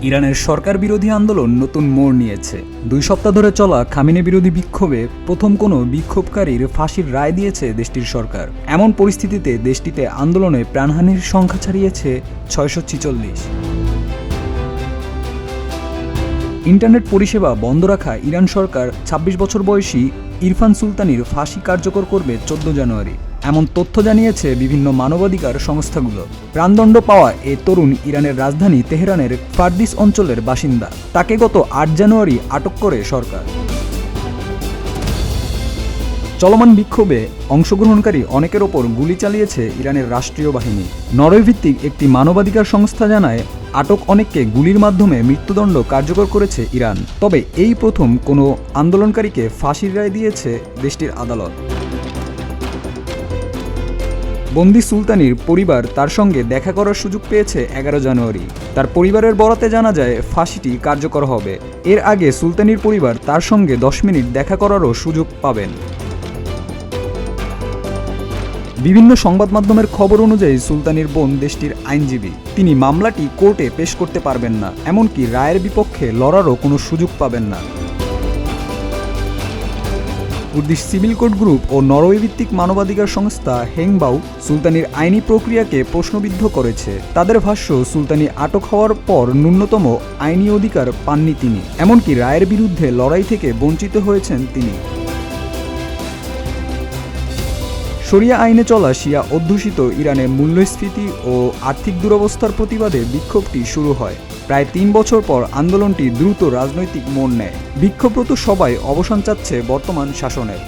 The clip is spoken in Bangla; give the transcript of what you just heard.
ইরানের সরকার বিরোধী আন্দোলন নতুন মোড় নিয়েছে। 2 সপ্তাহ ধরে চলা খামেনি বিরোধী বিক্ষোভে প্রথম কোনো বিক্ষোভকারীর ফাঁসির রায় দিয়েছে দেশটির সরকার। এমন পরিস্থিতিতে দেশটিতে আন্দোলনে প্রাণহানির সংখ্যা ছাড়িয়েছে 646। ইন্টারনেট পরিষেবা বন্ধ রাখা ইরান সরকার 26 বছর বয়সী ইরফান সুলতানির ফাঁসি কার্যকর করবে 14 জানুয়ারি। এমন তথ্য জানিয়েছে বিভিন্ন মানবাধিকার সংস্থাগুলো। প্রাণদণ্ড পাওয়া এ তরুণ ইরানের রাজধানী তেহরানের ফারদিস অঞ্চলের বাসিন্দা। তাকে গত 8 জানুয়ারি আটক করে সরকার। চলমান বিক্ষোভে অংশগ্রহণকারী অনেকের ওপর গুলি চালিয়েছে ইরানের রাষ্ট্রীয় বাহিনী। নরওয়ে ভিত্তিক একটি মানবাধিকার সংস্থা জানায়, আটক অনেককে গুলির মাধ্যমে মৃত্যুদণ্ড কার্যকর করেছে ইরান। তবে এই প্রথম কোনো আন্দোলনকারীকে ফাঁসির রায় দিয়েছে দেশটির আদালত। বন্দি সুলতানির পরিবার তার সঙ্গে দেখা করার সুযোগ পেয়েছে 11 জানুয়ারি। তার পরিবারের বরাতে জানা যায় ফাঁসিটি কার্যকর হবে। এর আগে সুলতানির পরিবার তার সঙ্গে 10 মিনিট দেখা করারও সুযোগ পাবেন। বিভিন্ন সংবাদ মাধ্যমের খবর অনুযায়ী সুলতানির বোন দেশটির আইনজীবী। তিনি মামলাটি কোর্টে পেশ করতে পারবেন না, এমনকি রায়ের বিপক্ষে লড়ারও কোনো সুযোগ পাবেন না। কুর্দিশ সিভিল কোড গ্রুপ ও নরওয়ে ভিত্তিক মানবাধিকার সংস্থা হেংবাউ সুলতানির আইনি প্রক্রিয়াকে প্রশ্নবিদ্ধ করেছে। তাদের ভাষ্য, সুলতানি আটক হওয়ার পর ন্যূনতম আইনি অধিকার পাননি তিনি, এমনকি রায়ের বিরুদ্ধে লড়াই থেকে বঞ্চিত হয়েছেন তিনি। শরিয়া আইনে চলা শিয়া অধ্যুষিত ইরানে মূল্যস্ফীতি ও আর্থিক দুরবস্থার প্রতিবাদে বিক্ষোভটি শুরু হয়। প্রায় 3 বছর পর আন্দোলনটি দ্রুত রাজনৈতিক মোড় নেয়। বিক্ষোভরত সবাই অবসান চাচ্ছে বর্তমান শাসনের।